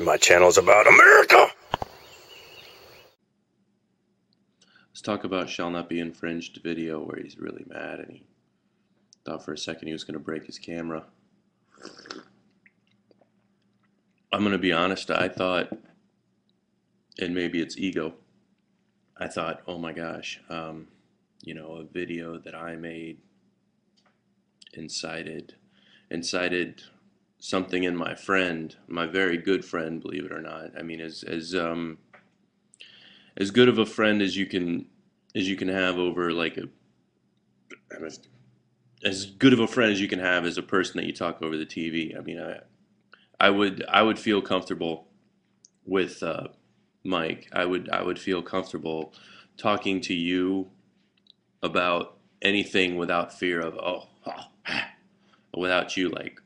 And my channel's about America. Let's talk about Shallnotbeinfringed video where he's really mad and he thought for a second he was going to break his camera. I'm going to be honest, I thought, and maybe it's ego, I thought, oh my gosh, a video that I made incited something in my friend, my very good friend, believe it or not. I mean, as good of a friend as you can have over like as good of a friend as you can have as a person that you talk over the TV. I mean, I would feel comfortable with Mike. I would feel comfortable talking to you about anything without fear of without you like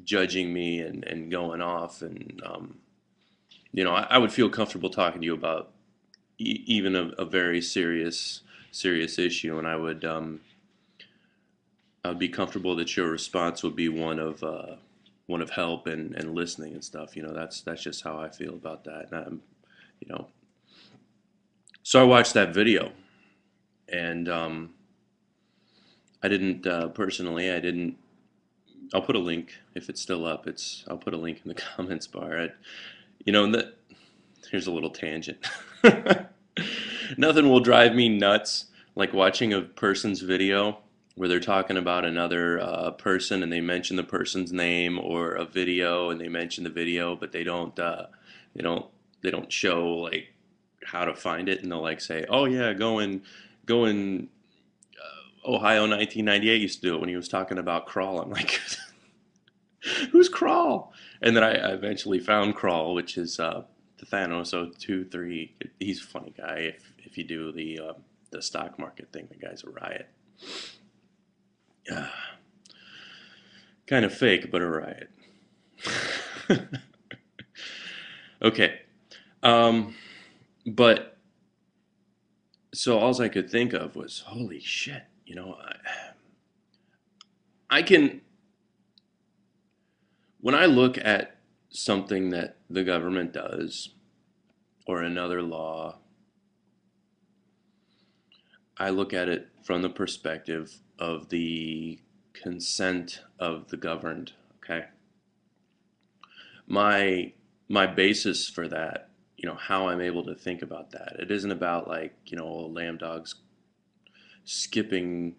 judging me and going off, and I would feel comfortable talking to you about even a very serious issue, and I would be comfortable that your response would be one of help and listening and stuff. That's just how I feel about that. And so I watched that video, and I didn't personally. I'll put a link if it's still up. I'll put a link in the comments bar. Here's a little tangent. Nothing will drive me nuts like watching a person's video where they're talking about another person and they mention the person's name, or a video and they mention the video, but they don't show like how to find it, and they'll like say, oh yeah, go in Ohio 1998 used to do it when he was talking about Crawl. I'm like, who's Crawl? And then I eventually found Crawl, which is Thanos 023. He's a funny guy. If you do the stock market thing, the guy's a riot. Kind of fake, but a riot. Okay. But so all I could think of was, holy shit, I can, when I look at something that the government does or another law, I look at it from the perspective of the consent of the governed, okay? My basis for that, how I'm able to think about that, it isn't about like, old lamb dogs skipping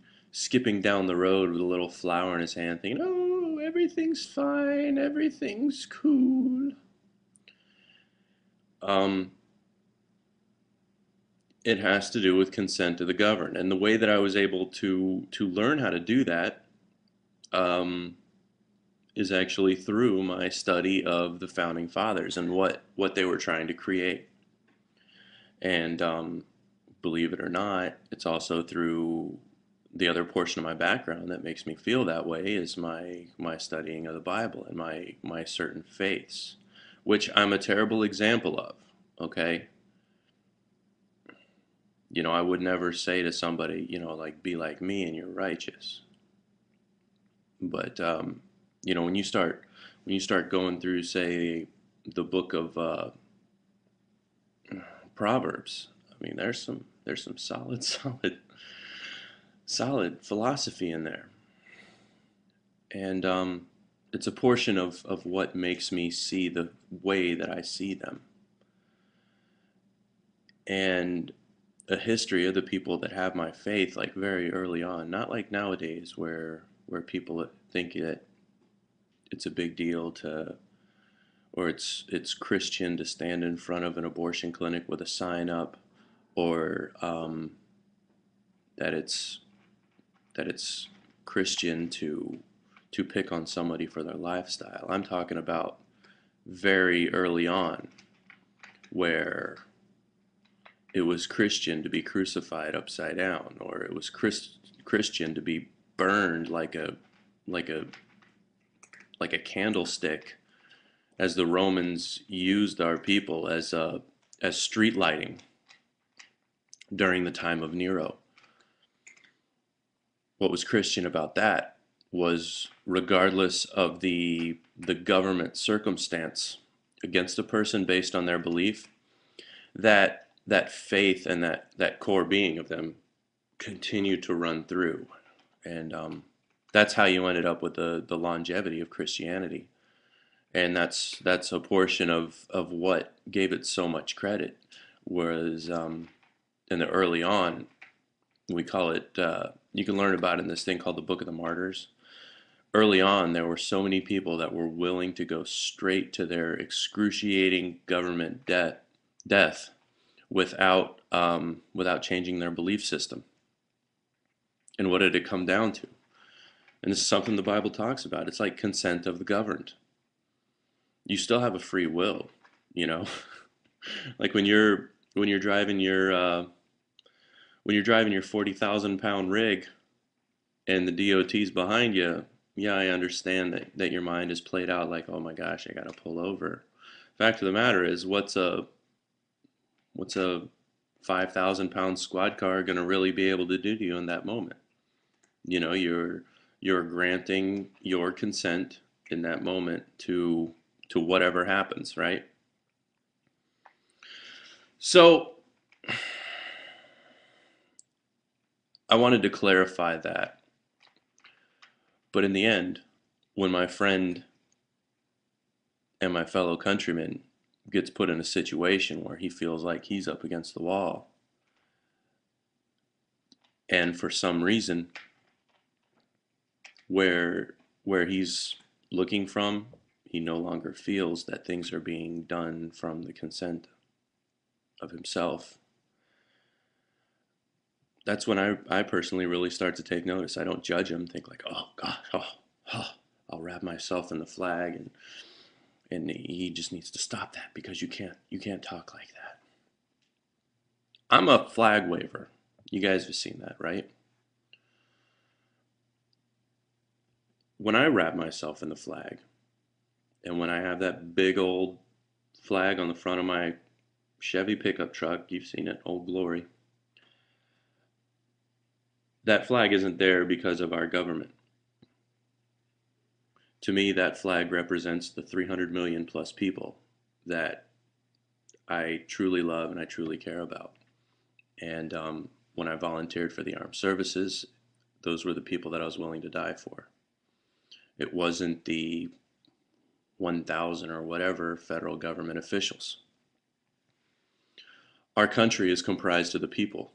down the road with a little flower in his hand thinking, oh, everything's fine, everything's cool. It has to do with consent of the governed, and the way that I was able to learn how to do that is actually through my study of the founding fathers and what they were trying to create. And believe it or not, it's also through the other portion of my background that makes me feel that way, is my studying of the Bible and my certain faiths, which I'm a terrible example of, okay? I would never say to somebody, like, be like me and you're righteous. But when you start going through, say, the book of Proverbs, I mean, there's some solid philosophy in there, and it's a portion of what makes me see the way that I see them, and a history of the people that have my faith, like very early on, not like nowadays where people think that it's a big deal to, or it's Christian to stand in front of an abortion clinic with a sign up, or that it's Christian to pick on somebody for their lifestyle. I'm talking about very early on, where it was Christian to be crucified upside down, or it was Christian to be burned like a candlestick, as the Romans used our people as street lighting during the time of Nero. What was Christian about that was, regardless of the government circumstance against a person based on their belief, that faith and that core being of them continue to run through. And that's how you ended up with the longevity of Christianity. And that's a portion of what gave it so much credit. Whereas in the early on, we call it, you can learn about it in this thing called the Book of the Martyrs. Early on, there were so many people that were willing to go straight to their excruciating government death without changing their belief system. And what did it come down to? And this is something the Bible talks about. It's like consent of the governed. You still have a free will, you know. Like when you're driving your 40,000-pound rig and the DOT's behind you. Yeah, I understand that your mind is played out like, oh my gosh, I gotta pull over. Fact of the matter is, what's a 5,000-pound squad car gonna really be able to do to you in that moment? You know, you're granting your consent in that moment to whatever happens, right? So I wanted to clarify that. But in the end, when my friend and my fellow countryman gets put in a situation where he feels like he's up against the wall, and for some reason where he's looking from, he no longer feels that things are being done from the consent of himself. That's when I personally really start to take notice. I don't judge him, think like, oh God, I'll wrap myself in the flag, and he just needs to stop that because you can't talk like that. I'm a flag waver. You guys have seen that, right? When I wrap myself in the flag, and when I have that big old flag on the front of my Chevy pickup truck, you've seen it, Old Glory. That flag isn't there because of our government. To me, that flag represents the 300 million plus people that I truly love and I truly care about. And when I volunteered for the armed services, those were the people that I was willing to die for. It wasn't the 1,000 or whatever federal government officials. Our country is comprised of the people.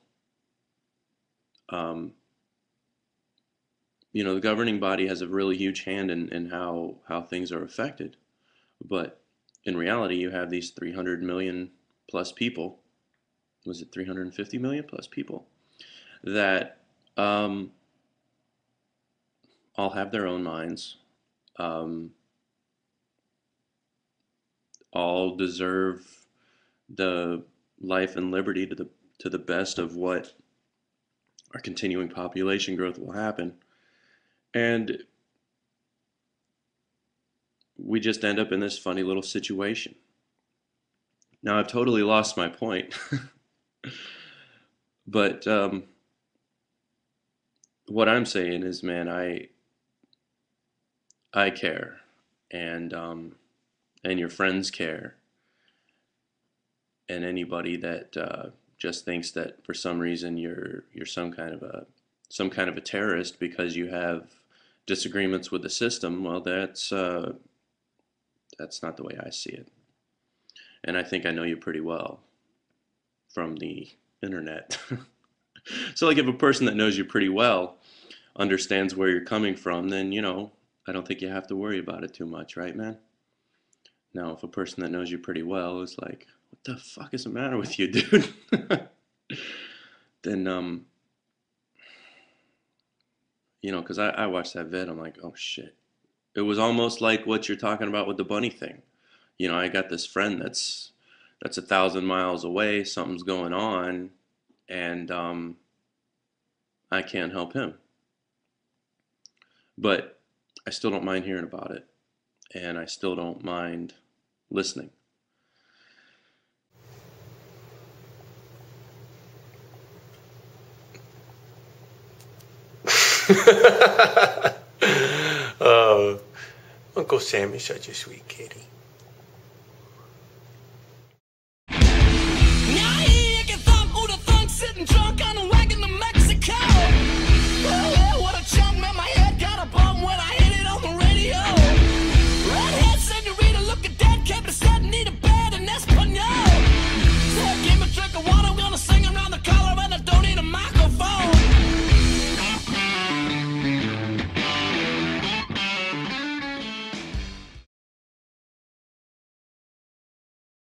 You know, the governing body has a really huge hand in how things are affected. But in reality, you have these 300 million plus people. Was it 350 million plus people that all have their own minds, all deserve the life and liberty to the best of what our continuing population growth will happen. And we just end up in this funny little situation. Now, I've totally lost my point. But what I'm saying is, man, I care, and your friends care, and anybody that just thinks that for some reason you're some kind of a terrorist because you have disagreements with the system, well, that's not the way I see it. And I think I know you pretty well from the internet. So like if a person that knows you pretty well understands where you're coming from, then, you know, I don't think you have to worry about it too much, right, man? Now, if a person that knows you pretty well is like, what the fuck is the matter with you, dude? Then, you know, because I watched that vid, I'm like, oh shit. It was almost like what you're talking about with the bunny thing. You know, I got this friend that's 1,000 miles away, something's going on, and I can't help him. But I still don't mind hearing about it, and I still don't mind listening. Uncle Sam is such a sweet kitty.